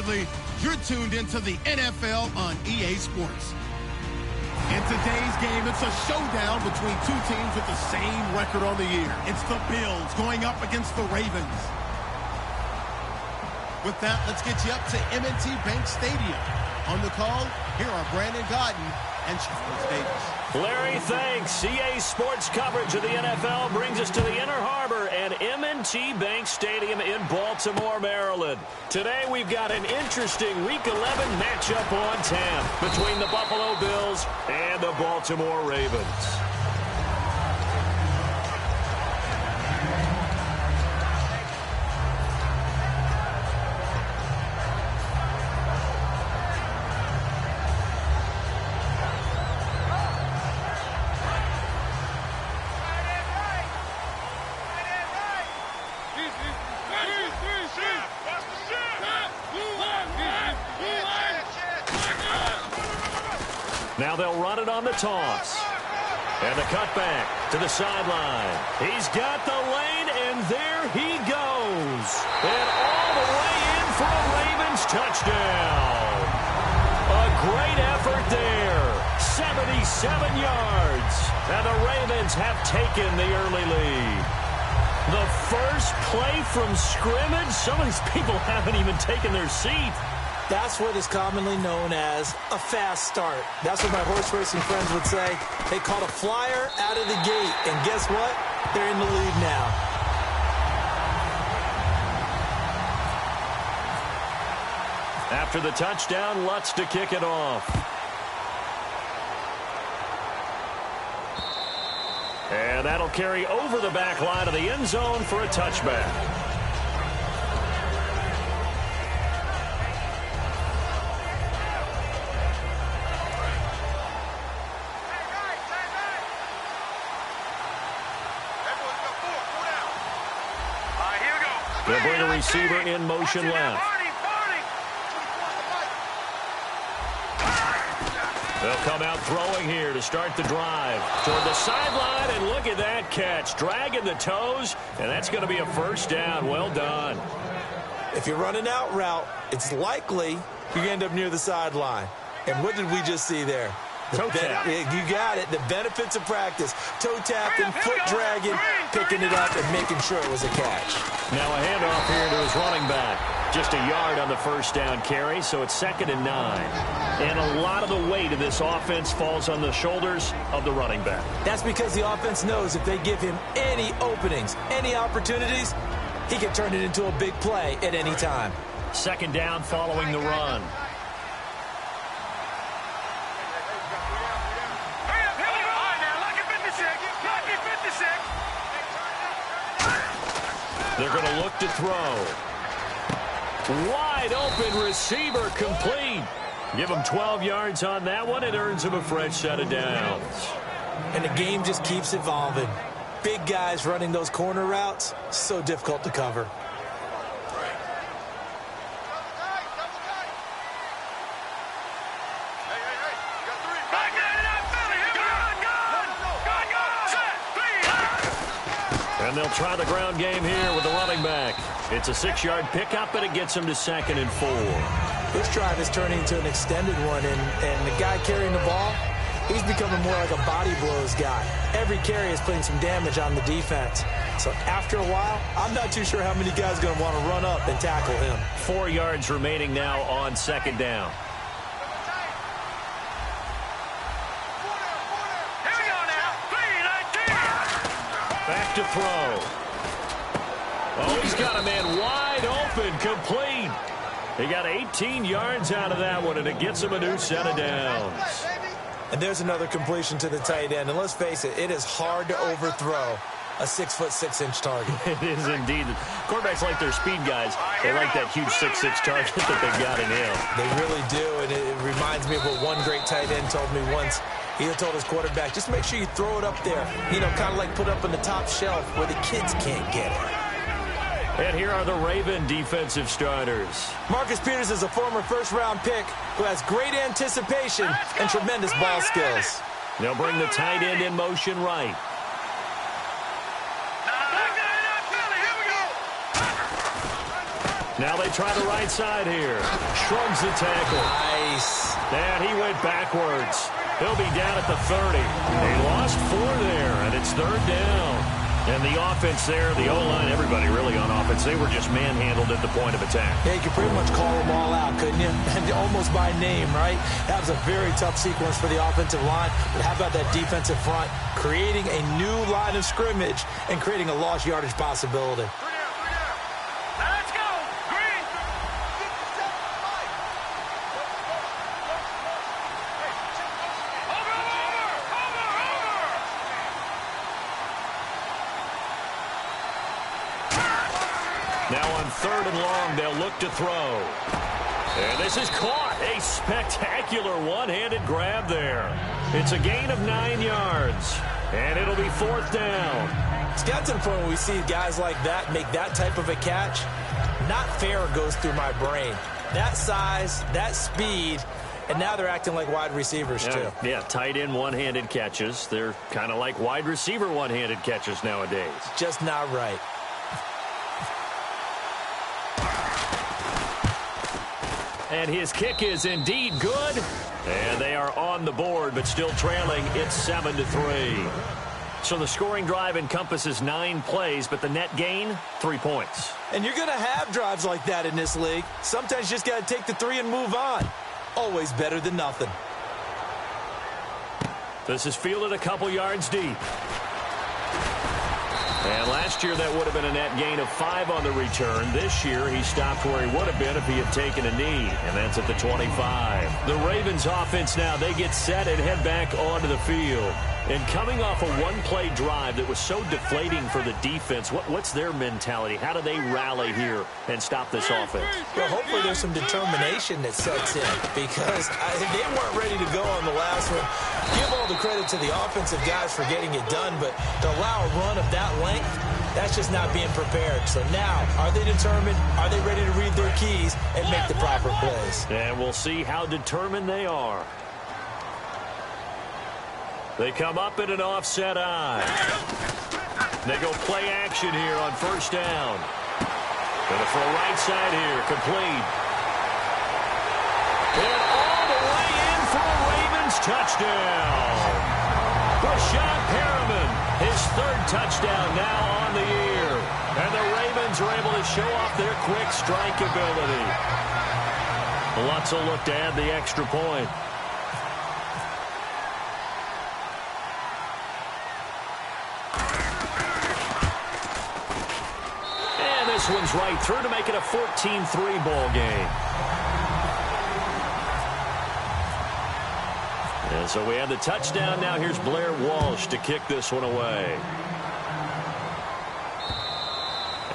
Bradley. You're tuned into the NFL on EA Sports. In today's game, it's a showdown between two teams with the same record on the year. It's the Bills going up against the Ravens. With that, let's get you up to M&T Bank Stadium. On the call, here are Brandon Gaudin and Charles Davis. Larry, thanks. EA Sports coverage of the NFL brings us to the Inner Harbor and M&T Bank Stadium in Baltimore, Maryland. Today we've got an interesting Week 11 matchup on tap between the Buffalo Bills and the Baltimore Ravens. Now they'll run it on the toss. And the cutback to the sideline. He's got the lane, and there he goes. And all the way in for a Ravens touchdown. A great effort there. 77 yards. And the Ravens have taken the early lead. The first play from scrimmage. Some of these people haven't even taken their seat. That's what is commonly known as a fast start. That's what my horse racing friends would say. They caught a flyer out of the gate, and guess what? They're in the lead now. After the touchdown, Lutz to kick it off. And that'll carry over the back line of the end zone for a touchback. They'll bring a receiver in motion left. They'll come out throwing here to start the drive. Toward the sideline, and look at that catch. Dragging the toes, and that's going to be a first down. Well done. If you're running out route, it's likely you're going to end up near the sideline. And what did we just see there? Toe tap. You got it. The benefits of practice. Toe tapping, foot dragging, picking it up, and making sure it was a catch. Now a handoff here to his running back. Just a yard on the first down carry, so it's 2nd and 9. And a lot of the weight of this offense falls on the shoulders of the running back. That's because the offense knows if they give him any openings, any opportunities, he can turn it into a big play at any time. 2nd down following the run. They're going to look to throw. Wide open receiver complete. Give him 12 yards on that one. It earns him a fresh set of downs. And the game just keeps evolving. Big guys running those corner routes, so difficult to cover. And they'll try the ground game here with the running back. It's a 6-yard pickup, but it gets him to 2nd and 4. This drive is turning into an extended one, and the guy carrying the ball, he's becoming more like a body blows guy. Every carry is putting some damage on the defense. So after a while, I'm not too sure how many guys are going to want to run up and tackle him. 4 yards remaining now on 2nd down. Back to throw. Oh, he's got a man wide open, complete. He got 18 yards out of that one, and it gets him a new set of downs. And there's another completion to the tight end. And let's face it, it is hard to overthrow a 6'6" target. It is indeed. Quarterbacks like their speed guys. They like that huge 6'6" target that they've got in him. They really do, and it reminds me of what one great tight end told me once. He told his quarterback, just make sure you throw it up there. You know, kind of like put up on the top shelf where the kids can't get it. And here are the Raven defensive starters. Marcus Peters is a former first-round pick who has great anticipation and tremendous ball skills. They'll bring the tight end in motion right. Now they try the right side here. Shrugs the tackle. Nice. And he went backwards. He'll be down at the 30. They lost 4 there, and it's 3rd down. And the offense there, the O-line, everybody really on offense, they were just manhandled at the point of attack. Yeah, you could pretty much call them all out, couldn't you? And almost by name, right? That was a very tough sequence for the offensive line. But how about that defensive front? Creating a new line of scrimmage and creating a lost yardage possibility. Let's go! Green! Now on 3rd and long, they'll look to throw. And this is caught. A spectacular one-handed grab there. It's a gain of 9 yards. And it'll be 4th down. It's got to the point where we see guys like that make that type of a catch. Not fair goes through my brain. That size, that speed, and now they're acting like wide receivers too. Yeah, tight end one-handed catches. They're kind of like wide receiver one-handed catches nowadays. Just not right. And his kick is indeed good. And they are on the board, but still trailing. It's 7-3. So the scoring drive encompasses 9 plays, but the net gain, 3 points. And you're going to have drives like that in this league. Sometimes you just got to take the 3 and move on. Always better than nothing. This is fielded a couple yards deep. And last year, that would have been a net gain of 5 on the return. This year, he stopped where he would have been if he had taken a knee, and that's at the 25. The Ravens offense now, they get set and head back onto the field. And coming off a one-play drive that was so deflating for the defense, what's their mentality? How do they rally here and stop this offense? Well, hopefully there's some determination that sets in because they weren't ready to go on the last one. Give all the credit to the offensive guys for getting it done, but to allow a run of that length, that's just not being prepared. So now, are they determined? Are they ready to read their keys and make the proper plays? And we'll see how determined they are. They come up in an offset eye. They go play action here on 1st down. Gonna throw right side here, complete. And all the way in for a Ravens touchdown. Rashad Perriman, his 3rd touchdown now on the year. And the Ravens are able to show off their quick strike ability. Lutz will look to add the extra point. This one's right through to make it a 14-3 ball game. And so we have the touchdown. Now here's Blair Walsh to kick this one away.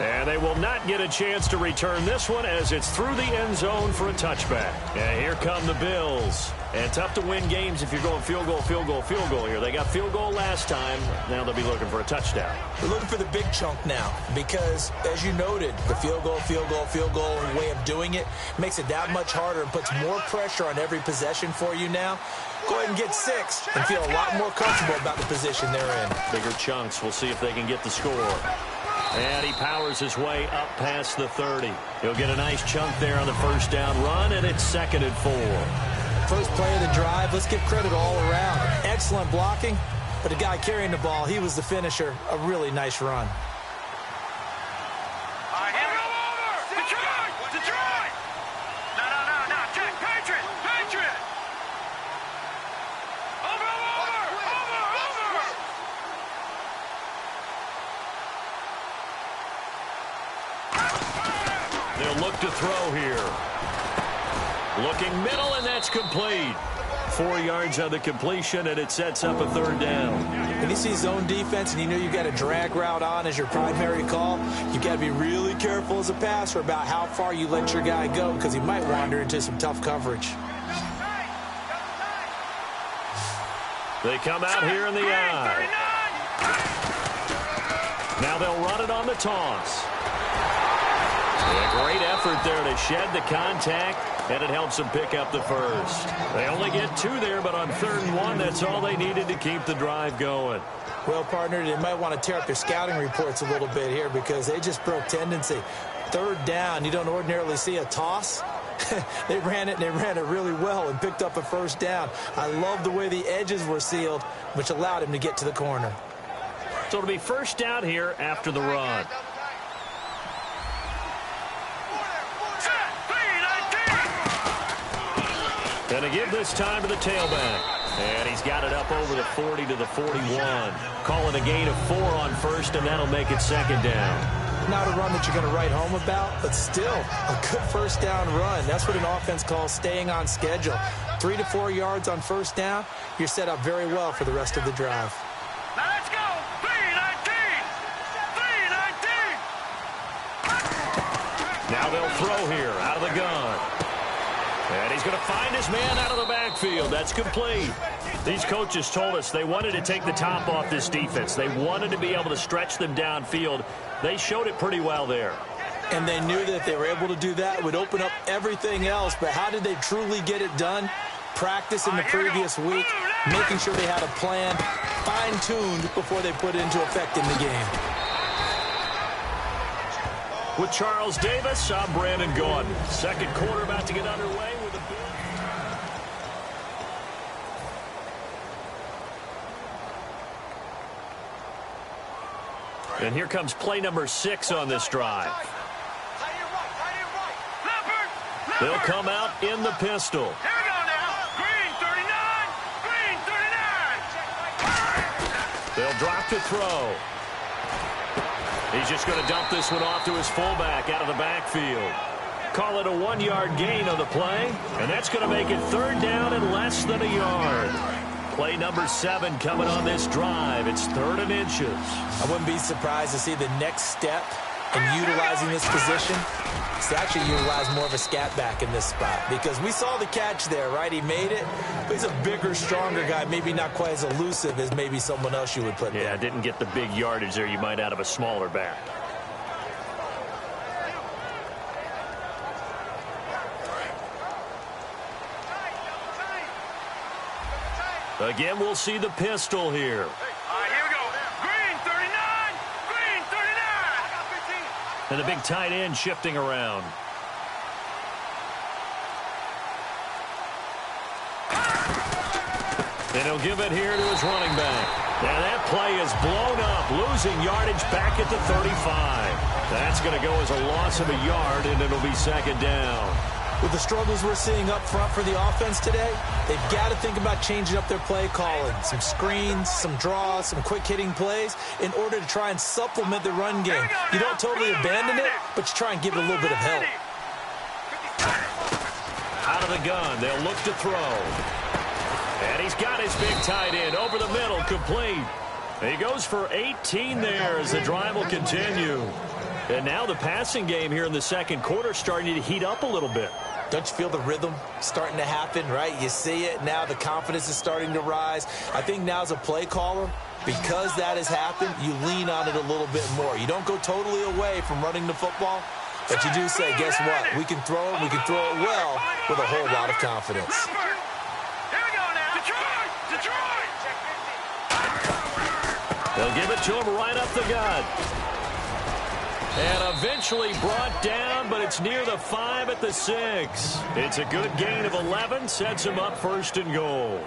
And they will not get a chance to return this one as it's through the end zone for a touchback. And here come the Bills. And tough to win games if you're going field goal, field goal, field goal here. They got field goal last time. Now they'll be looking for a touchdown. We're looking for the big chunk now because, as you noted, the field goal, way of doing it makes it that much harder and puts more pressure on every possession for you now. Go ahead and get 6 and feel a lot more comfortable about the position they're in. Bigger chunks. We'll see if they can get the score. And he powers his way up past the 30. He'll get a nice chunk there on the 1st down run, and it's 2nd and 4. First play of the drive, let's give credit all around. Excellent blocking, but the guy carrying the ball, he was the finisher. A really nice run. Detroit! No, Jack, Patriot! Over! They'll look to throw here. Looking middle, and that's complete. 4 yards on the completion, and it sets up a 3rd down. When you see zone defense and you know you've got a drag route on as your primary call, you've got to be really careful as a passer about how far you let your guy go because he might wander into some tough coverage. They come out here in the eye. Now they'll run it on the toss. A great effort there to shed the contact, and it helps them pick up the 1st. They only get 2 there, but on 3rd and 1, that's all they needed to keep the drive going. Well, partner, they might want to tear up their scouting reports a little bit here because they just broke tendency. third down, you don't ordinarily see a toss. They ran it, and they ran it really well and picked up a first down. I love the way the edges were sealed, which allowed him to get to the corner. So it'll be first down here after the run. Going to give this time to the tailback. And he's got it up over the 40 to the 41. Calling a gain of 4 on first, and that'll make it second down. Not a run that you're going to write home about, but still a good first down run. That's what an offense calls staying on schedule. 3 to 4 yards on first down, you're set up very well for the rest of the drive. Now let's go. 3-19. 3-19. Now they'll throw here out of the gun. And he's going to find his man out of the backfield. That's complete. These coaches told us they wanted to take the top off this defense. They wanted to be able to stretch them downfield. They showed it pretty well there. And they knew that if they were able to do that, it would open up everything else. But how did they truly get it done? Practice in the previous week, making sure they had a plan, fine-tuned before they put it into effect in the game. With Charles Davis, I'm Brandon Gordon. Second quarter about to get underway with a big... And here comes play number 6 on this drive. They'll come out in the pistol. Here we go now. Green 39. Green 39. They'll drop to throw. He's just going to dump this one off to his fullback out of the backfield. Call it a 1-yard gain on the play, and that's going to make it third down and less than a yard. Play number 7 coming on this drive. It's 3rd and inches. I wouldn't be surprised to see the next step in utilizing this position. It's actually utilize more of a scat back in this spot because we saw the catch there, right? He made it, but he's a bigger, stronger guy, maybe not quite as elusive as maybe someone else you would put there. Yeah, didn't get the big yardage there you might out of a smaller back. Again, we'll see the pistol here. All right, here we go. Green 39. Green 39. And the big tight end shifting around. And he'll give it here to his running back. And that play is blown up, losing yardage back at the 35. That's going to go as a loss of a yard, and it'll be second down. With the struggles we're seeing up front for the offense today, they've got to think about changing up their play calling. Some screens, some draws, some quick-hitting plays in order to try and supplement the run game. You don't totally abandon it, but you try and give it a little bit of help. Out of the gun, they'll look to throw. And he's got his big tight end over the middle, complete. He goes for 18 there as the drive will continue. And now the passing game here in the second quarter starting to heat up a little bit. Don't you feel the rhythm starting to happen, right? You see it now. The confidence is starting to rise. I think now as a play caller, because that has happened, you lean on it a little bit more. You don't go totally away from running the football, but you do say, guess what? We can throw it. We can throw it well with a whole lot of confidence. Here we go now. Detroit. Detroit. They'll give it to him right up the gut. And eventually brought down, but it's near the 5 at the 6. It's a good gain of 11, sets him up first and goal.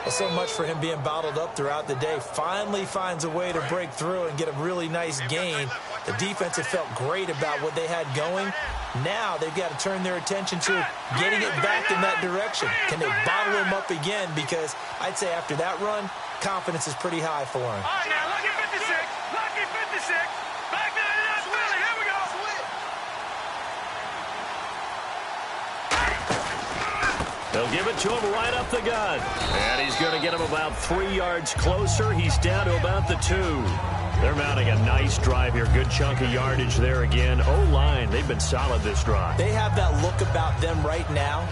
Well, so much for him being bottled up throughout the day. Finally finds a way to break through and get a really nice gain. The defense had felt great about what they had going. Now they've got to turn their attention to getting it back in that direction. Can they bottle him up again? Because I'd say after that run, confidence is pretty high for him. All right, now, lucky 56. Lucky 56. Back to the net, Willie. Here we go. They'll give it to him right up the gut. And he's going to get him about 3 yards closer. He's down to about the 2. They're mounting a nice drive here. Good chunk of yardage there again. O-line, they've been solid this drive. They have that look about them right now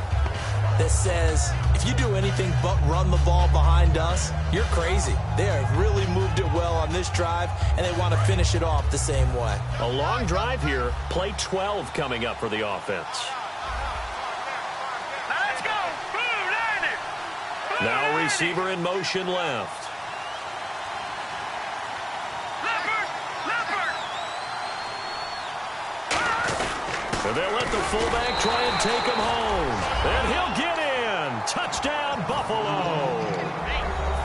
that says, if you do anything but run the ball behind us, you're crazy. They have really moved it well on this drive, and they want to finish it off the same way. A long drive here. Play 12 coming up for the offense. Let's go. Boom, landed. Now receiver in motion left. Leopard. Leopard. And they'll let the fullback try and take him home. And he'll get in. Touchdown, Buffalo.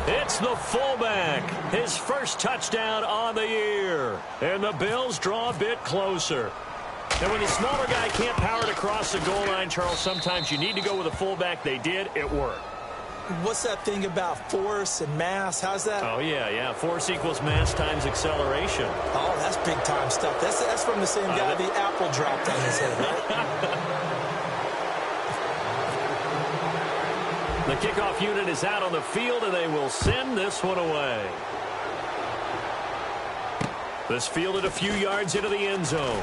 It's the fullback. His first touchdown on the year. And the Bills draw a bit closer. And when the smaller guy can't power it across the goal line, Charles, sometimes you need to go with a fullback. They did. It worked. What's that thing about force and mass? How's that? Oh, yeah. Force equals mass times acceleration. Oh, that's big-time stuff. That's from the same guy the apple dropped on his head, right? The kickoff unit is out on the field, and they will send this one away. This fielded a few yards into the end zone.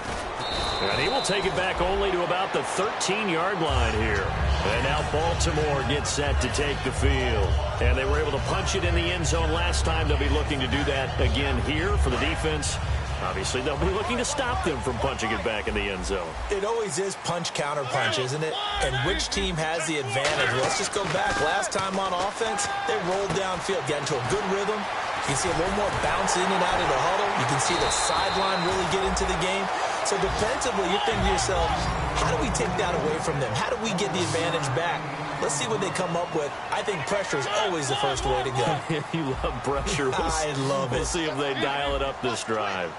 And he will take it back only to about the 13-yard line here. And now Baltimore gets set to take the field. And they were able to punch it in the end zone last time. They'll be looking to do that again here for the defense. Obviously, they'll be looking to stop them from punching it back in the end zone. It always is punch-counter-punch, isn't it? And which team has the advantage? Well, let's just go back. Last time on offense, they rolled downfield, got into a good rhythm. You can see a little more bounce in and out of the huddle. You can see the sideline really get into the game. So defensively, you're thinking to yourself, how do we take that away from them? How do we get the advantage back? Let's see what they come up with. I think pressure is always the first way to go. You love pressure. I love it. We'll see if they dial it up this drive.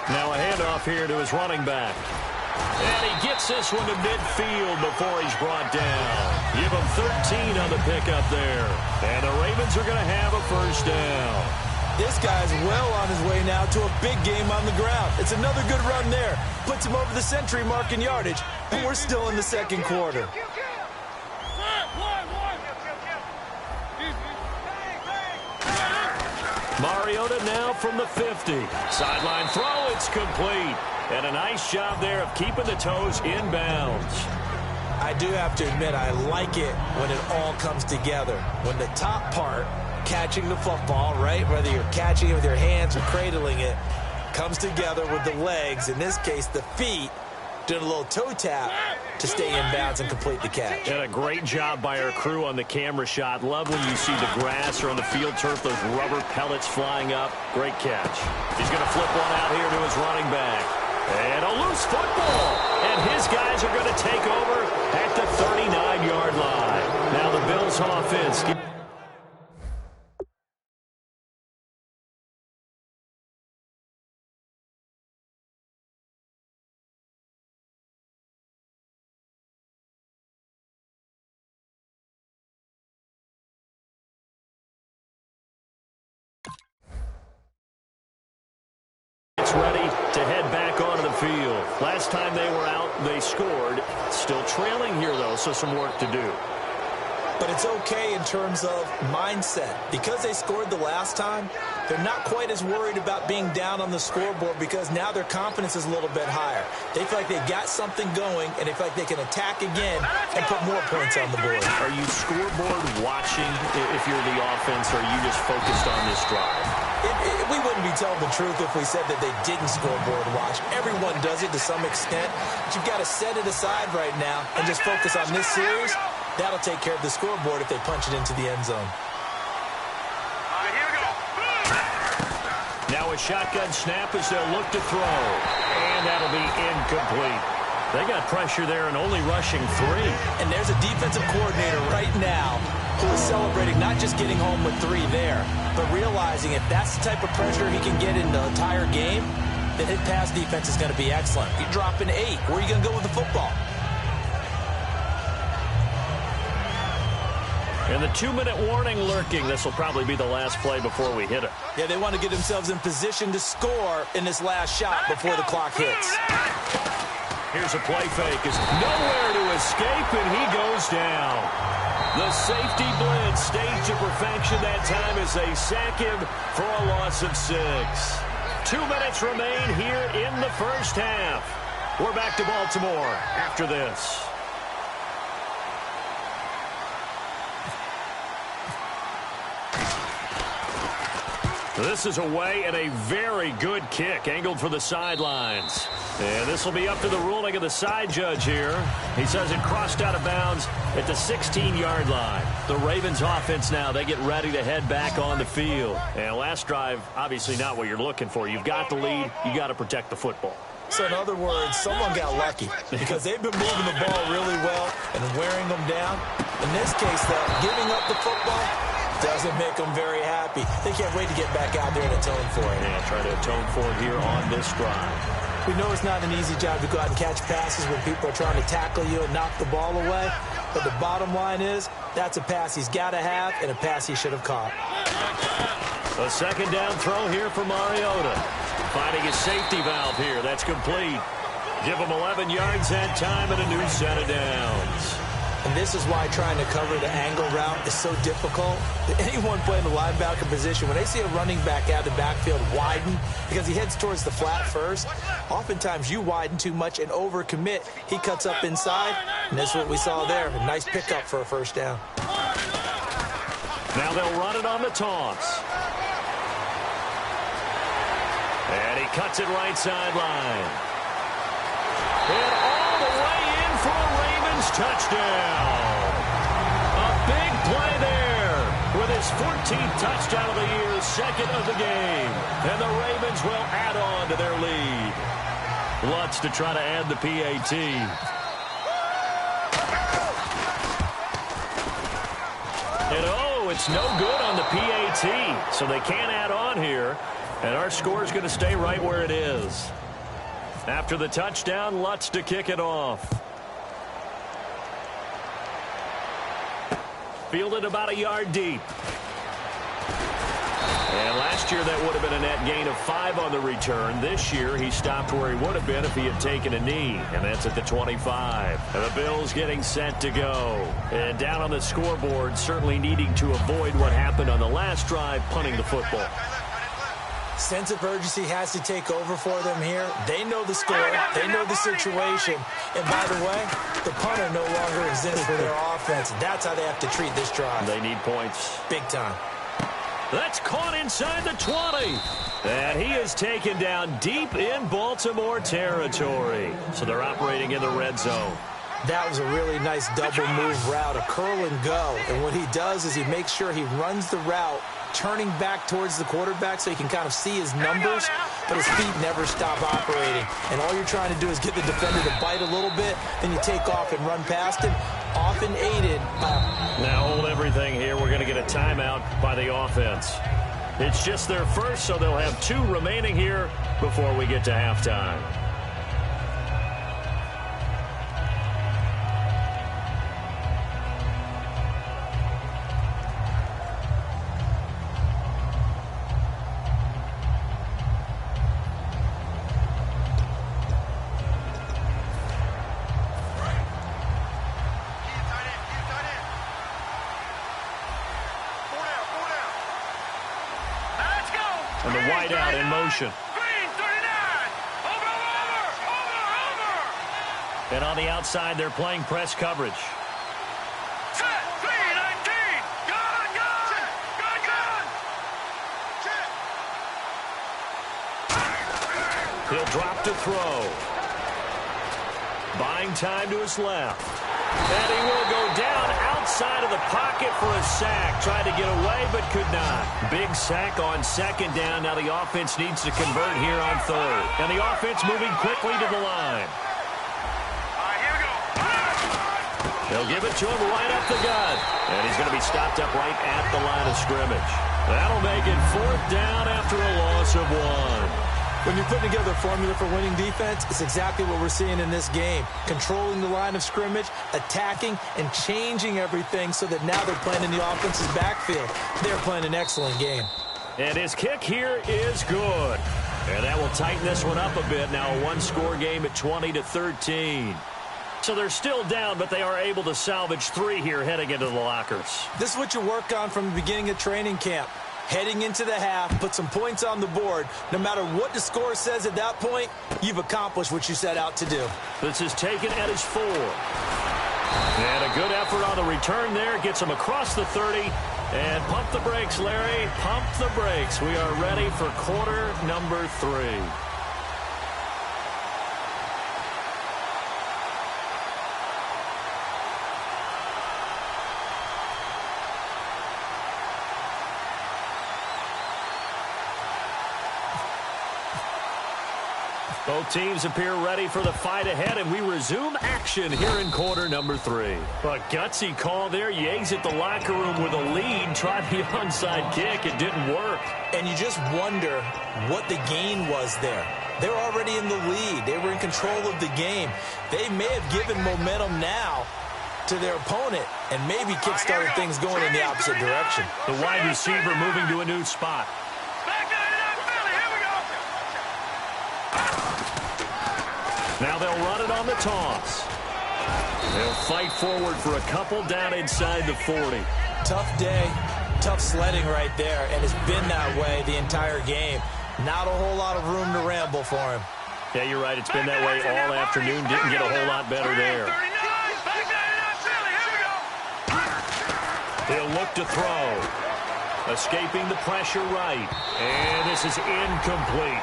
Now a handoff here to his running back. And he gets this one to midfield before he's brought down. Give him 13 on the pickup there. And the Ravens are going to have a first down. This guy's well on his way now to a big game on the ground. It's another good run there. Puts him over the century mark in yardage. And we're still in the second quarter. Mariota now from the 50. Sideline throw, it's complete. And a nice job there of keeping the toes in bounds. I do have to admit, I like it when it all comes together. When the top part, catching the football, right, whether you're catching it with your hands or cradling it, comes together with the legs, in this case the feet, doing a little toe tap to stay in bounds and complete the catch. And a great job by our crew on the camera shot. Love when you see the grass or on the field turf, those rubber pellets flying up. Great catch. He's going to flip one out here to his running back. And a loose football. And his guys are going to take over at the 39-yard line. Now the Bills offense. Ready to head back onto the field. Last time they were out, they scored. Still trailing here, though, so some work to do. But it's okay in terms of mindset. Because they scored the last time, they're not quite as worried about being down on the scoreboard because now their confidence is a little bit higher. They feel like they've got something going, and they feel like they can attack again and put more points on the board. Are you scoreboard watching if you're the offense, or are you just focused on this drive? We wouldn't be telling the truth if we said that they didn't scoreboard watch. Everyone does it to some extent. But you've got to set it aside right now and just focus on this series. That'll take care of the scoreboard if they punch it into the end zone. All right, here we go. Now a shotgun snap as they'll look to throw. And that'll be incomplete. They got pressure there and only rushing 3. And there's a defensive coordinator right now who is celebrating not just getting home with 3 there, but realizing if that's the type of pressure he can get in the entire game, then his pass defense is going to be excellent. You're dropping 8. Where are you going to go with the football? And the 2-minute warning lurking. This will probably be the last play before we hit it. Yeah, they want to get themselves in position to score in this last shot before the clock hits. Here's a play fake. Is nowhere to escape, and he goes down. The safety blitz staged to perfection that time as they sack him for a loss of 6. 2 minutes remain here in the first half. We're back to Baltimore after this. This is away and a very good kick angled for the sidelines. And this will be up to the ruling of the side judge here. He says it crossed out of bounds at the 16-yard line. The Ravens offense now, they get ready to head back on the field. And last drive, obviously not what you're looking for. You've got the lead. You got to protect the football. So in other words, someone got lucky because they've been moving the ball really well and wearing them down. In this case, though, giving up the football doesn't make them very happy. They can't wait to get back out there and atone for it. Yeah, try to atone for it here on this drive. We know it's not an easy job to go out and catch passes when people are trying to tackle you and knock the ball away. But the bottom line is, that's a pass he's got to have and a pass he should have caught. A second down throw here for Mariota. Finding his safety valve here. That's complete. Give him 11 yards and time and a new set of downs. And this is why trying to cover the angle route is so difficult. Anyone playing the linebacker position, when they see a running back out of the backfield widen because he heads towards the flat first, oftentimes you widen too much and overcommit. He cuts up inside, and that's what we saw there. A nice pickup for a first down. Now they'll run it on the toss. And he cuts it right sideline. And all the way in for a Ravens touchdown. A big play there with his 14th touchdown of the year, second of the game. And the Ravens will add on to their lead. Lutz to try to add the PAT. And oh, it's no good on the PAT. So they can't add on here. And our score is going to stay right where it is. After the touchdown, Lutz to kick it off. Fielded about a yard deep. And last year that would have been a net gain of 5 on the return. This year he stopped where he would have been if he had taken a knee. And that's at the 25. And the Bills getting set to go. And down on the scoreboard, certainly needing to avoid what happened on the last drive, punting the football. Sense of urgency has to take over for them here. They know the score. They know the situation. And by the way, the punter no longer exists for their offense. That's how they have to treat this drive. They need points. Big time. That's caught inside the 20. And he is taken down deep in Baltimore territory. So they're operating in the red zone. That was a really nice double move route, a curl and go. And what he does is he makes sure he runs the route, turning back towards the quarterback so he can kind of see his numbers, but his feet never stop operating. And all you're trying to do is get the defender to bite a little bit, then you take off and run past him, often aided by... Now hold everything here. We're going to get a timeout by the offense. It's just their first, so they'll have 2 remaining here before we get to halftime. And the wideout in motion. Green 39. Over. And on the outside, they're playing press coverage. Set. 319. Gun. He'll drop to throw. Buying time to his left. And he will go down outside of the pocket for a sack. Tried to get away, but could not. Big sack on second down. Now the offense needs to convert here on third. And the offense moving quickly to the line. All right, here we go. They'll give it to him right up the gut. And he's going to be stopped up right at the line of scrimmage. That'll make it 4th down after a loss of 1. When you're putting together a formula for winning defense, it's exactly what we're seeing in this game. Controlling the line of scrimmage, attacking, and changing everything so that now they're playing in the offense's backfield. They're playing an excellent game. And his kick here is good. And that will tighten this one up a bit. Now a 1-score game at 20-13. So they're still down, but they are able to salvage 3 here heading into the lockers. This is what you work on from the beginning of training camp. Heading into the half, put some points on the board. No matter what the score says at that point, you've accomplished what you set out to do. This is taken at his 4. And a good effort on the return there. Gets him across the 30. And pump the brakes, Larry. Pump the brakes. We are ready for quarter number 3. Both teams appear ready for the fight ahead, and we resume action here in quarter number 3. A gutsy call there. You exit the locker room with a lead, tried the onside kick. It didn't work. And you just wonder what the gain was there. They're already in the lead. They were in control of the game. They may have given momentum now to their opponent and maybe kick-started things going in the opposite direction. The wide receiver moving to a new spot. Now they'll run it on the toss. They'll fight forward for a couple down inside the 40. Tough day, tough sledding right there, and it's been that way the entire game. Not a whole lot of room to ramble for him. Yeah, you're right. It's been that way all afternoon. Didn't get a whole lot better there. He'll look to throw. Escaping the pressure right. And this is incomplete.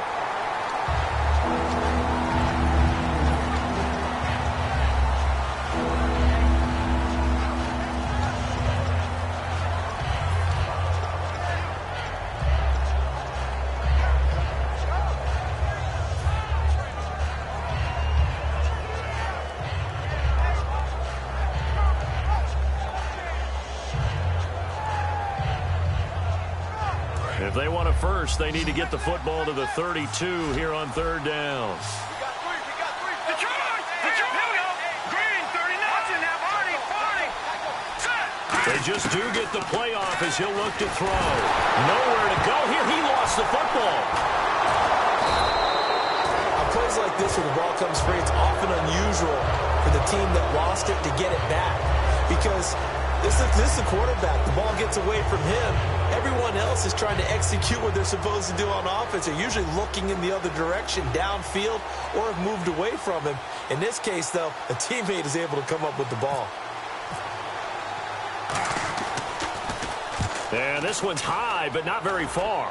If they want a first, they need to get the football to the 32 here on third down. They just do get the play off as he'll look to throw. Nowhere to go here. He lost the football. On plays like this where the ball comes free, it's often unusual for the team that lost it to get it back. Because this is the quarterback. The ball gets away from him. Everyone else is trying to execute what they're supposed to do on offense. They're usually looking in the other direction, downfield, or have moved away from him. In this case, though, a teammate is able to come up with the ball. And this one's high, but not very far.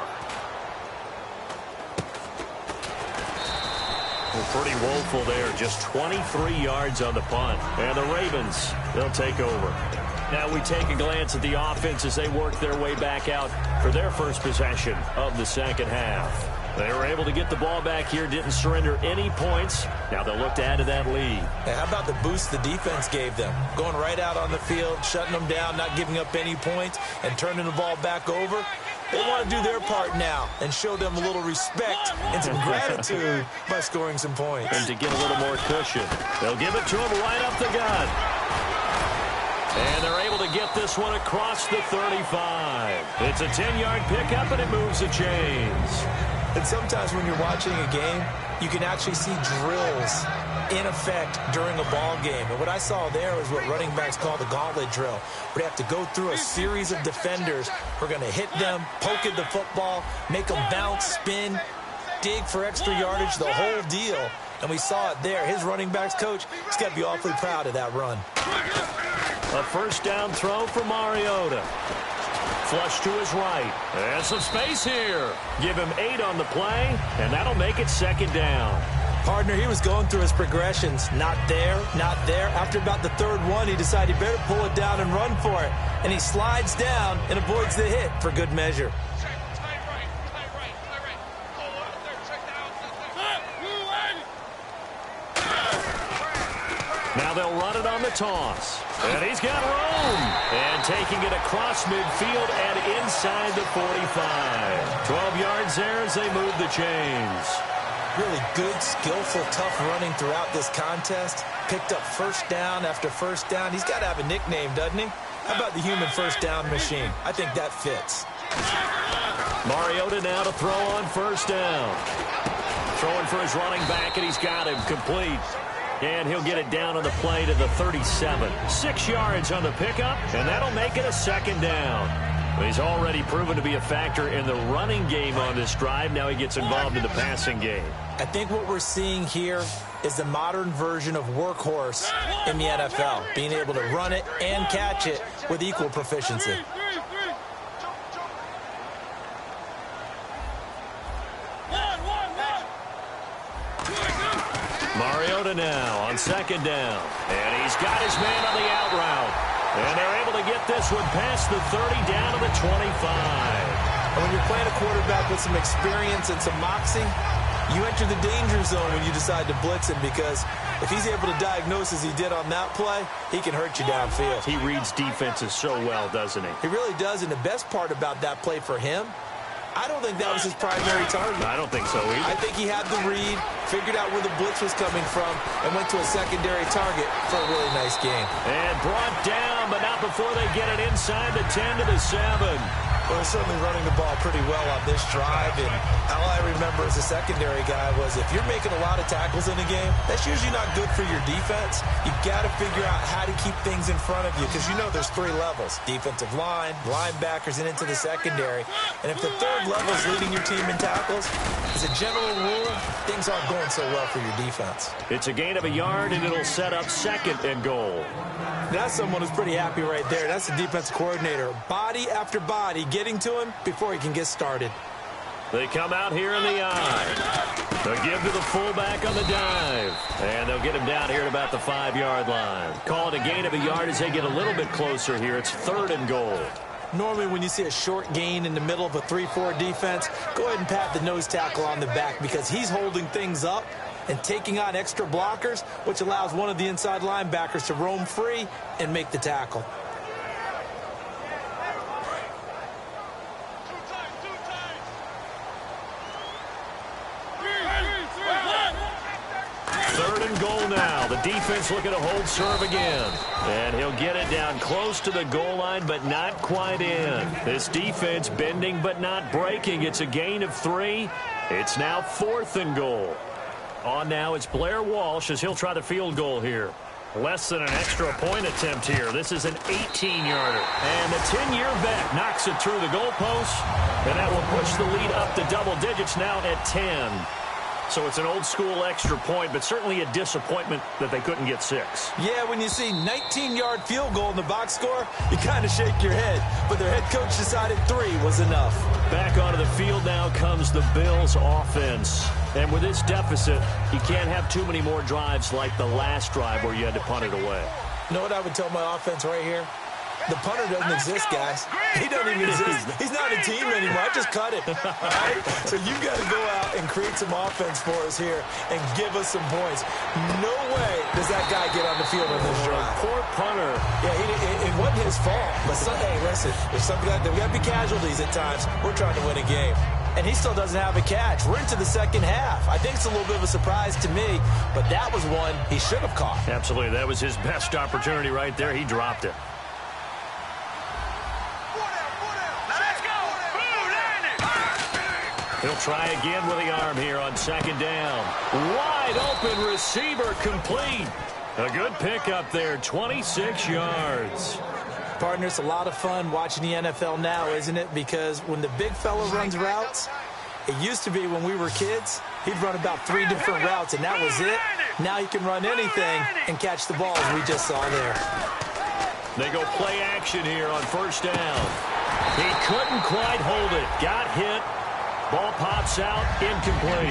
Well, pretty woeful there. Just 23 yards on the punt. And the Ravens, they'll take over. Now we take a glance at the offense as they work their way back out for their first possession of the second half. They were able to get the ball back here, didn't surrender any points. Now they'll look to add to that lead. And how about the boost the defense gave them? Going right out on the field, shutting them down, not giving up any points, and turning the ball back over. They want to do their part now and show them a little respect and some gratitude by scoring some points. And to get a little more cushion, they'll give it to him right up the gut. And they're able to get this one across the 35. It's a 10-yard pickup, and it moves the chains. And sometimes when you're watching a game, you can actually see drills in effect during a ball game. And what I saw there was what running backs call the gauntlet drill, where they have to go through a series of defenders who are going to hit them, poke at the football, make them bounce, spin, dig for extra yardage, the whole deal. And we saw it there. His running backs coach, he's got to be awfully proud of that run. A first down throw for Mariota. Flush to his right. And some space here. Give him 8 on the play, and that'll make it second down. Partner, he was going through his progressions. Not there, not there. After about the third one, he decided he better pull it down and run for it. And he slides down and avoids the hit for good measure. Now they'll run it on the toss. And he's got room. And taking it across midfield and inside the 45. 12 yards there as they move the chains. Really good, skillful, tough running throughout this contest. Picked up first down after first down. He's got to have a nickname, doesn't he? How about the human first down machine? I think that fits. Mariota now to throw on first down. Throwing for his running back, and he's got him complete. And he'll get it down on the play to the 37. 6 yards on the pickup, and that'll make it a second down. But he's already proven to be a factor in the running game on this drive. Now he gets involved in the passing game. I think what we're seeing here is the modern version of workhorse in the NFL, being able to run it and catch it with equal proficiency. Mariota now on second down. And he's got his man on the out route. And they're able to get this one past the 30 down to the 25. And when you're playing a quarterback with some experience and some moxie, You enter the danger zone when you decide to blitz him, because if he's able to diagnose as he did on that play, he can hurt you downfield. He reads defenses so well, doesn't he? He really does, and the best part about that play for him, I don't think that was his primary target. I don't think so either. I think he had the read, figured out where the blitz was coming from, and went to a secondary target for a really nice game. And brought down, but not before they get it inside the 10 to the 7. Well, they're certainly running the ball pretty well on this drive, and all I remember as a secondary guy was if you're making a lot of tackles in a game, that's usually not good for your defense. You've got to figure out how to keep things in front of you, because you know there's 3 levels: defensive line, linebackers, and into the secondary. And if the third level is leading your team in tackles, as a general rule, things aren't going so well for your defense. It's a gain of a yard, and it'll set up 2nd and goal. That's someone who's pretty happy right there. That's the defensive coordinator. Body after body getting to him before he can get started. They come out here in the eye. They'll give to the fullback on the dive. And they'll get him down here at about the 5-yard line. Call it a gain of a yard as they get a little bit closer here. It's 3rd and goal. Normally when you see a short gain in the middle of a 3-4 defense, go ahead and pat the nose tackle on the back, because he's holding things up and taking on extra blockers, which allows one of the inside linebackers to roam free and make the tackle. Third and goal now. The defense looking to hold serve again. And he'll get it down close to the goal line, but not quite in. This defense bending but not breaking. It's a gain of 3. It's now 4th and goal. On now, it's Blair Walsh as he'll try the field goal here. Less than an extra point attempt here. This is an 18-yarder. And the 10-year vet knocks it through the goalpost. And that will push the lead up to double digits now at 10. So it's an old-school extra point, but certainly a disappointment that they couldn't get 6. Yeah, when you see 19-yard field goal in the box score, you kind of shake your head. But their head coach decided 3 was enough. Back onto the field now comes the Bills' offense. And with this deficit, you can't have too many more drives like the last drive where you had to punt it away. You know what I would tell my offense right here? The punter doesn't exist, guys. He doesn't even exist. He's not a team anymore. I just cut it. All right? So you've got to go out and create some offense for us here and give us some points. No way does that guy get on the field on this drive. Poor punter. Yeah, it wasn't his fault. But hey, listen, there's something there. We got to be casualties at times. We're trying to win a game. And he still doesn't have a catch. We're into the second half. I think it's a little bit of a surprise to me, but that was one he should have caught. Absolutely. That was his best opportunity right there. He dropped it. He'll try again with the arm here on 2nd down. Wide open receiver, complete. A good pickup there, 26 yards. Partner, it's a lot of fun watching the NFL now, isn't it? Because when the big fella runs routes, it used to be when we were kids, he'd run about 3 different routes, and that was it. Now he can run anything and catch the ball, as we just saw there. They go play action here on 1st down. He couldn't quite hold it. Got hit. Ball pops out, incomplete.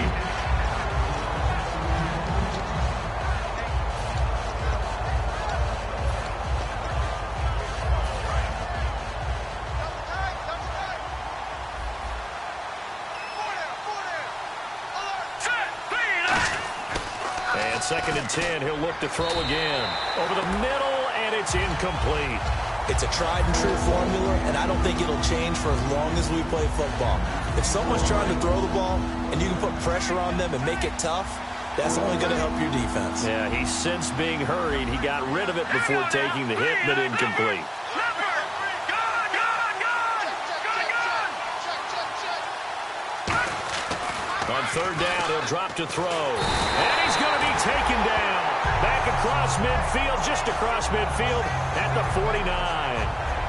And 2nd and 10, he'll look to throw again. Over the middle, and it's incomplete. It's a tried-and-true formula, and I don't think it'll change for as long as we play football. If someone's trying to throw the ball and you can put pressure on them and make it tough, that's only going to help your defense. Yeah, he sensed being hurried. He got rid of it before taking the hit, but incomplete. On 3rd down, he'll drop to throw. And he's going to be taken down. Back across midfield, just across midfield at the 49.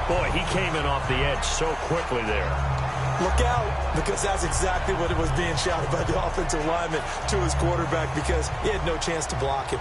Boy, he came in off the edge so quickly there. Look out, because that's exactly what it was being shouted by the offensive lineman to his quarterback, because he had no chance to block him.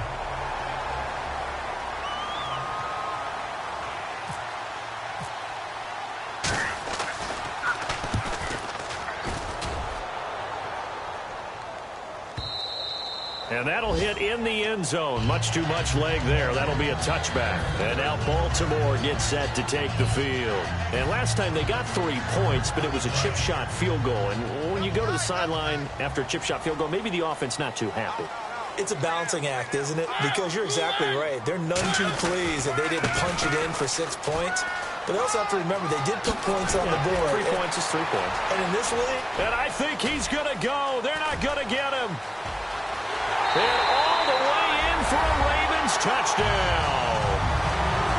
And that'll hit in the end zone. Much too much leg there. That'll be a touchback. And now Baltimore gets set to take the field. And last time they got 3 points, but it was a chip shot field goal. And when you go to the sideline after a chip shot field goal, maybe the offense not too happy. It's a balancing act, isn't it? Because you're exactly right. They're none too pleased that they didn't punch it in for 6 points. But they also have to remember they did put points on the board. 3 points is 3 points. And in this league... And I think he's going to go. They're not going to get him. And all the way in for a Ravens touchdown.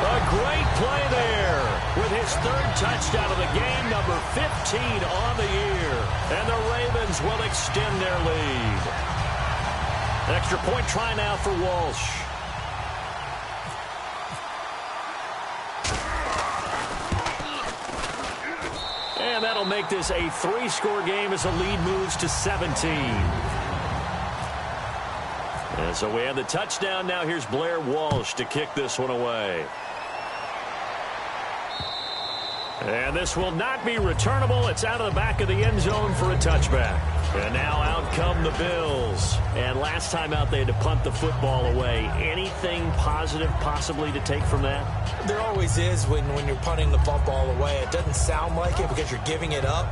A great play there with his 3rd touchdown of the game, number 15 on the year. And the Ravens will extend their lead. An extra point try now for Walsh. And that'll make this a 3-score game as the lead moves to 17. And so we have the touchdown. Now here's Blair Walsh to kick this one away. And this will not be returnable. It's out of the back of the end zone for a touchback. And now out come the Bills. And last time out they had to punt the football away. Anything positive possibly to take from that? There always is when you're punting the football away. It doesn't sound like it because you're giving it up.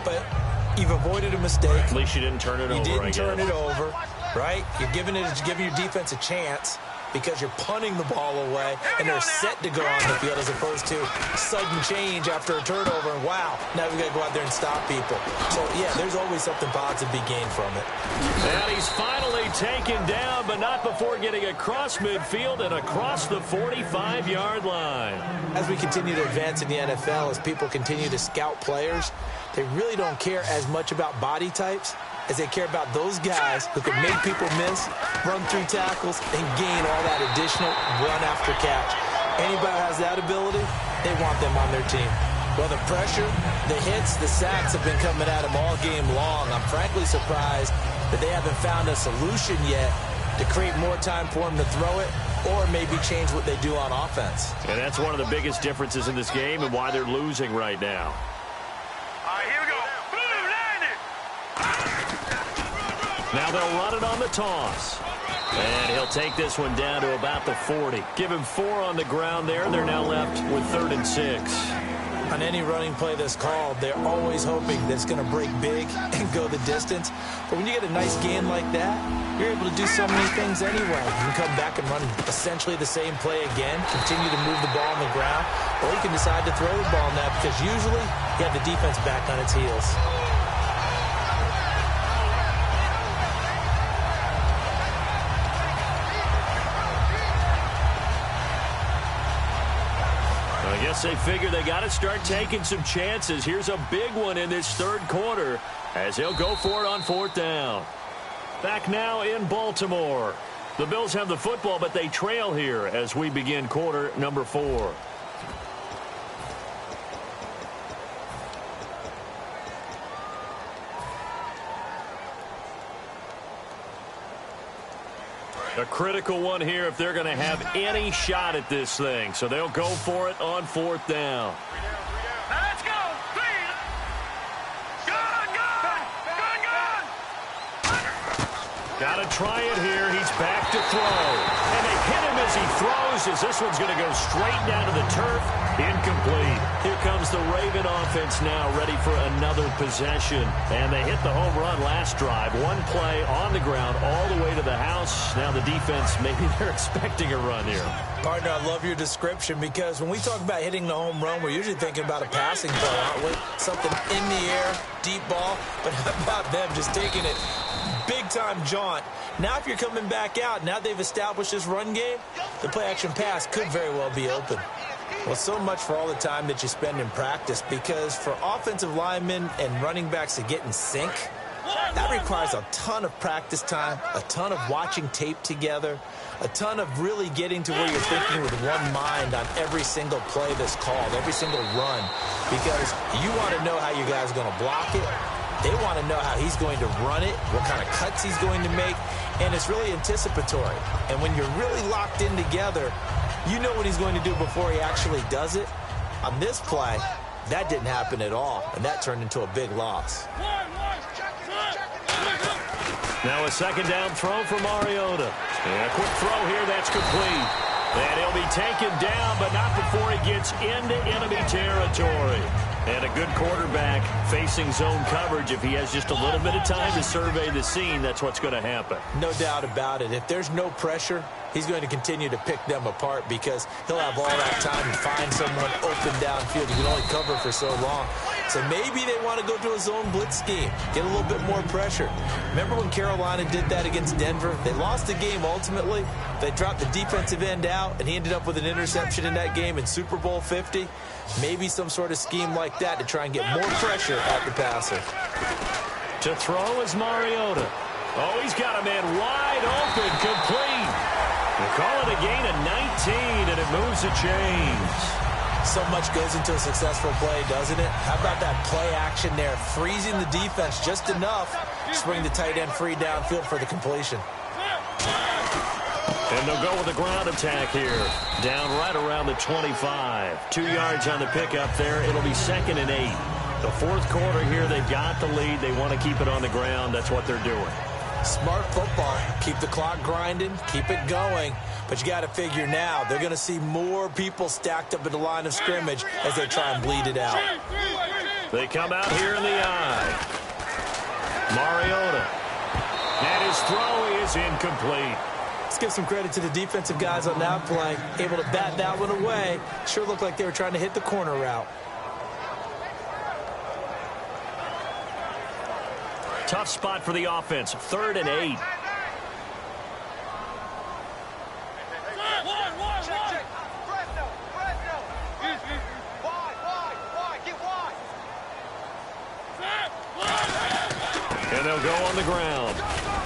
But you've avoided a mistake. At least you didn't turn it over, You didn't turn it over, right? You're giving your defense a chance because you're punting the ball away, and they're set to go on the field as opposed to sudden change after a turnover, and wow, now we've got to go out there and stop people. So, yeah, there's always something positive to be gained from it. And he's finally taken down, but not before getting across midfield and across the 45-yard line. As we continue to advance in the NFL, as people continue to scout players, they really don't care as much about body types as they care about those guys who can make people miss, run through tackles, and gain all that additional run after catch. Anybody who has that ability, they want them on their team. Well, the pressure, the hits, the sacks have been coming at them all game long. I'm frankly surprised that they haven't found a solution yet to create more time for them to throw it or maybe change what they do on offense. And that's one of the biggest differences in this game and why they're losing right now. Now they'll run it on the toss. And he'll take this one down to about the 40. Give him 4 on the ground there. They're now left with 3rd and 6. On any running play that's called, they're always hoping that it's going to break big and go the distance. But when you get a nice gain like that, you're able to do so many things anyway. You can come back and run essentially the same play again, continue to move the ball on the ground, or you can decide to throw the ball now because usually you have the defense back on its heels. I guess they figure they got to start taking some chances. Here's a big one in this 3rd quarter as he'll go for it on 4th down. Back now in Baltimore. The Bills have the football, but they trail here as we begin quarter number 4. A critical one here if they're going to have any shot at this thing. So they'll go for it on 4th down. Now let's go. Green. Gun. Got to try it here. He's back to throw. And they hit him as he throws as this one's going to go straight down to the turf. Incomplete. Here comes the Raven offense now ready for another possession. And they hit the home run last drive. One play on the ground all the way to the house. Now the defense, maybe they're expecting a run here. Partner, I love your description because when we talk about hitting the home run, we're usually thinking about a passing play, aren't we? Something in the air, deep ball. But how about them just taking it big-time jaunt? Now if you're coming back out, now they've established this run game, the play-action pass could very well be open. Well, so much for all the time that you spend in practice, because for offensive linemen and running backs to get in sync, that requires a ton of practice time, a ton of watching tape together, a ton of really getting to where you're thinking with one mind on every single play that's called, every single run, because you want to know how you guys are going to block it. They want to know how he's going to run it, what kind of cuts he's going to make, and it's really anticipatory. And when you're really locked in together, you know what he's going to do before he actually does it. On this play, that didn't happen at all, and that turned into a big loss. Now a second down throw for Mariota. And a quick throw here, that's complete. And he'll be taken down, but not before he gets into enemy territory. And a good quarterback facing zone coverage. If he has just a little bit of time to survey the scene, that's what's going to happen. No doubt about it. If there's no pressure, he's going to continue to pick them apart because he'll have all that time to find someone open downfield. He can only cover for so long. So maybe they want to go to a zone blitz scheme, get a little bit more pressure. Remember when Carolina did that against Denver? They lost the game ultimately. They dropped the defensive end out, and he ended up with an interception in that game in Super Bowl 50. Maybe some sort of scheme like that to try and get more pressure at the passer. To throw is Mariota. Oh, he's got a man wide open, complete. They call it a gain of 19, and it moves the chains. So much goes into a successful play, doesn't it? How about that play action there, freezing the defense just enough to bring the tight end free downfield for the completion. And they'll go with a ground attack here. Down right around the 25. 2 yards on the pickup there. It'll be 2nd and 8. The fourth quarter here, they've got the lead. They want to keep it on the ground. That's what they're doing. Smart football. Keep the clock grinding. Keep it going. But you got to figure now, they're going to see more people stacked up at the line of scrimmage as they try and bleed it out. They come out here in the eye. Mariota. And his throw is incomplete. Let's give some credit to the defensive guys on that play. Able to bat that one away. Sure looked like they were trying to hit the corner route. Tough spot for the offense. 3rd and 8. And they'll go on the ground.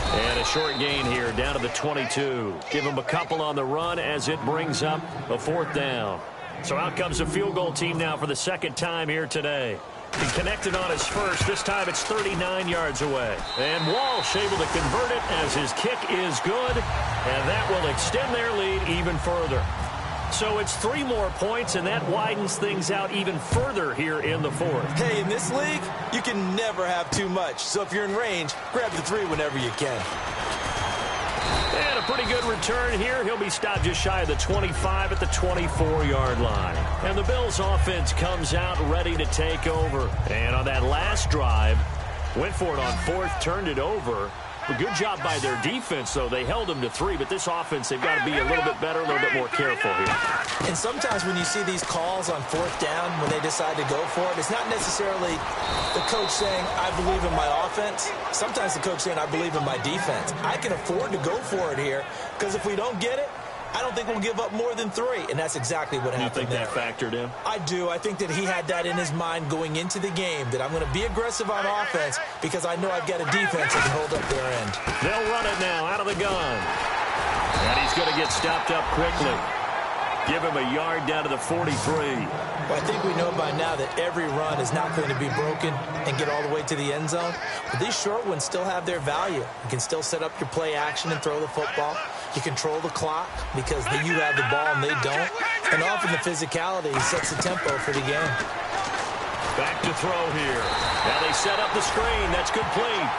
And a short gain here down to the 22. Give them a couple on the run as it brings up a 4th down. So out comes the field goal team now for the 2nd time here today. He connected on his first. This time it's 39 yards away. And Walsh able to convert it as his kick is good. And that will extend their lead even further. So it's 3 more points, and that widens things out even further here in the 4th. Hey, in this league, you can never have too much. So if you're in range, grab the 3 whenever you can. And a pretty good return here. He'll be stopped just shy of the 25 at the 24-yard line. And the Bills' offense comes out ready to take over. And on that last drive, went for it on 4th, turned it over. A good job by their defense, though. They held them to 3, but this offense, they've got to be a little bit better, a little bit more careful here. And sometimes when you see these calls on 4th down, when they decide to go for it, it's not necessarily the coach saying, I believe in my offense. Sometimes the coach saying, I believe in my defense. I can afford to go for it here, because if we don't get it, I don't think we'll give up more than 3, and that's exactly what happened there. You think that factored in? I do. I think that he had that in his mind going into the game, that I'm going to be aggressive on offense because I know I've got a defense that can hold up their end. They'll run it now out of the gun. And he's going to get stopped up quickly. Give him a yard down to the 43. Well, I think we know by now that every run is not going to be broken and get all the way to the end zone. But these short ones still have their value. You can still set up your play action and throw the football. You control the clock because you have the ball and they don't. And often the physicality sets the tempo for the game. Back to throw here. Now they set up the screen. That's complete.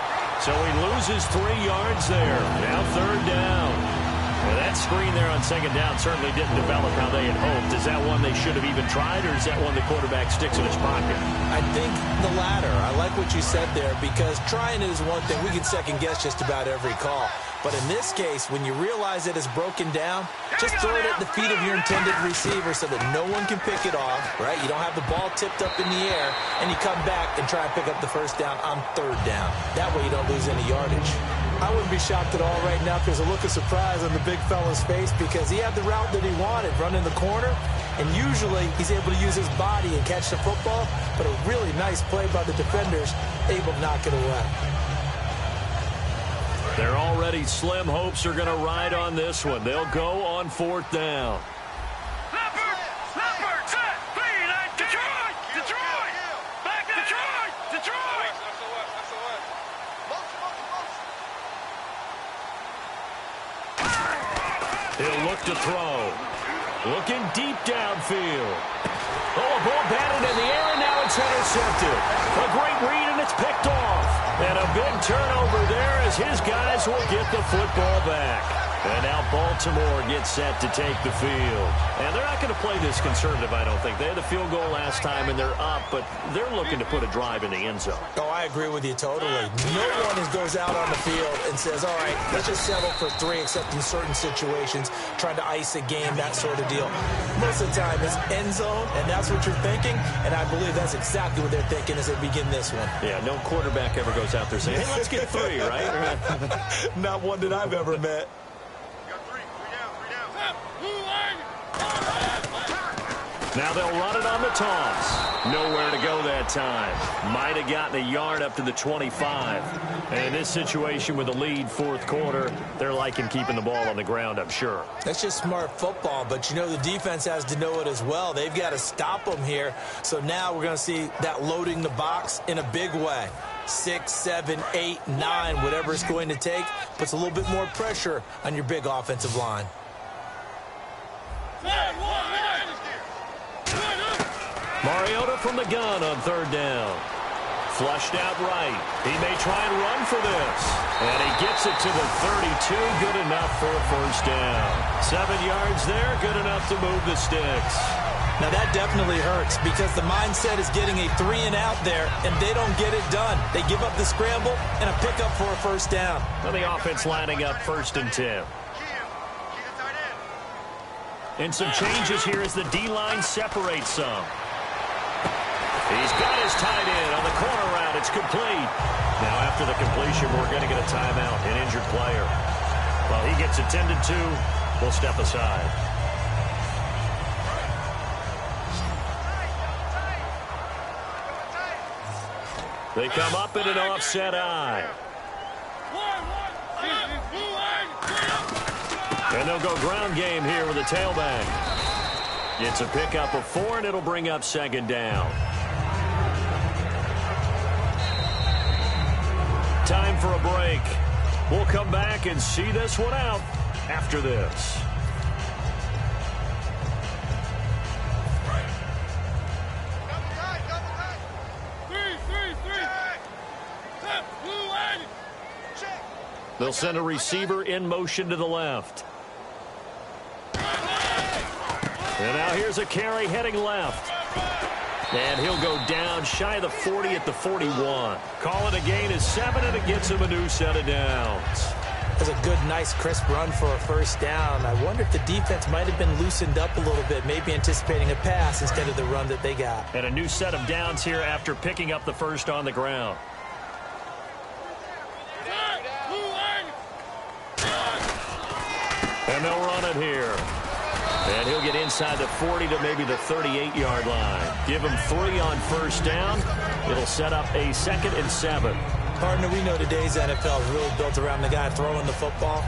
So he loses 3 yards there. Now 3rd down. Well, that screen there on 2nd down certainly didn't develop how they had hoped. Is that one they should have even tried, or is that one the quarterback sticks in his pocket? I think the latter. I like what you said there, because trying it is one thing. We can second-guess just about every call. But in this case, when you realize that it's broken down, just throw it at the feet of your intended receiver so that no one can pick it off, right? You don't have the ball tipped up in the air, and you come back and try and pick up the 1st down on 3rd down. That way you don't lose any yardage. I wouldn't be shocked at all right now if there's a look of surprise on the big fella's face, because he had the route that he wanted, running the corner, and usually he's able to use his body and catch the football, but a really nice play by the defenders, able to knock it away. They're already slim hopes are going to ride on this one. They'll go on 4th down. He'll look to throw. Looking deep downfield. Oh, a ball batted in the air, and now it's intercepted. A great read, and it's picked off. And a big turnover there as his guys will get the football back. And now Baltimore gets set to take the field. And they're not going to play this conservative, I don't think. They had the field goal last time, and they're up, but they're looking to put a drive in the end zone. Oh, I agree with you totally. No one goes out on the field and says, all right, let's just settle for 3, except in certain situations, trying to ice a game, that sort of deal. Most of the time, it's end zone, and that's what you're thinking, and I believe that's exactly what they're thinking as they begin this one. Yeah, no quarterback ever goes out there saying, hey, let's get 3, right? Not one that I've ever met. Now they'll run it on the toss. Nowhere to go that time. Might have gotten a yard up to the 25. And in this situation with the lead fourth quarter, they're liking keeping the ball on the ground, I'm sure. That's just smart football, but you know the defense has to know it as well. They've got to stop them here. So now we're going to see that loading the box in a big way. 6, 7, 8, 9, whatever it's going to take, puts a little bit more pressure on your big offensive line. Mariota from the gun on third down. Flushed out right. He may try and run for this. And he gets it to the 32. Good enough for a first down. 7 yards there. Good enough to move the sticks. Now that definitely hurts because the mindset is getting a 3 and out there, and they don't get it done. They give up the scramble and a pickup for a first down. And the offense lining up 1st and 10. And some changes here as the D-line separates some. He's got his tight end on the corner route. It's complete. Now after the completion, we're going to get a timeout, an injured player. While he gets attended to, we'll step aside. They come up in an offset eye. And they'll go ground game here with a tailback. It's a pickup of 4, and it'll bring up 2nd down. Time for a break. We'll come back and see this one out after this. They'll send a receiver in motion to the left. And now here's a carry heading left. And he'll go down shy of the 40 at the 41. Call it a gain of 7, and it gets him a new set of downs. That's a good, nice, crisp run for a first down. I wonder if the defense might have been loosened up a little bit, maybe anticipating a pass instead of the run that they got. And a new set of downs here after picking up the first on the ground. And they'll run it here. And he'll get inside the 40 to maybe the 38-yard line. Give him 3 on first down. It'll set up a 2nd and 7. Partner, we know today's NFL is really built around the guy throwing the football.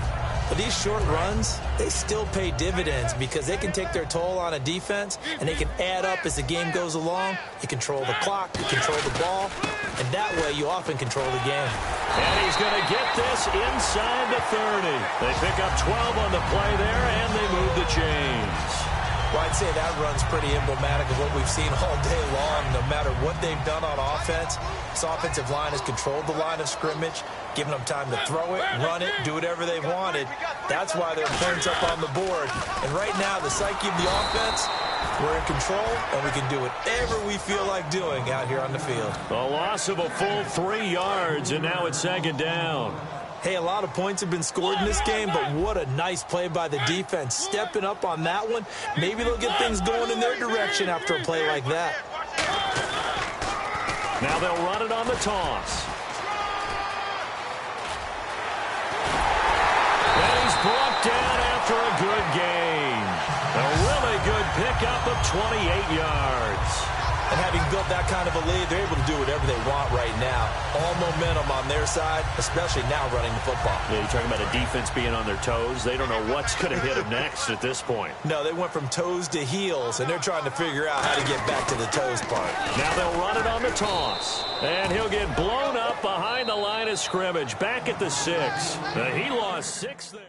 But these short runs, they still pay dividends because they can take their toll on a defense, and they can add up as the game goes along. You control the clock, you control the ball, and that way you often control the game. And he's going to get this inside the 30. They pick up 12 on the play there, and they move the chains. Well, I'd say that run's pretty emblematic of what we've seen all day long. No matter what they've done on offense, this offensive line has controlled the line of scrimmage, given them time to throw it, run it, do whatever they've wanted. That's why their points up on the board. And right now, the psyche of the offense, we're in control, and we can do whatever we feel like doing out here on the field. A loss of a full 3 yards, and now it's 2nd down. Hey, a lot of points have been scored in this game, but what a nice play by the defense. Stepping up on that one, maybe they'll get things going in their direction after a play like that. Now they'll run it on the toss. And he's brought down after a good gain. A really good pickup of 28 yards. And having built that kind of a lead, they're able to do whatever they want right now. All momentum on their side, especially now running the football. Yeah, you're talking about a defense being on their toes. They don't know what's going to hit them next at this point. No, they went from toes to heels, and they're trying to figure out how to get back to the toes part. Now they'll run it on the toss. And he'll get blown up behind the line of scrimmage, back at the 6. He lost 6 there.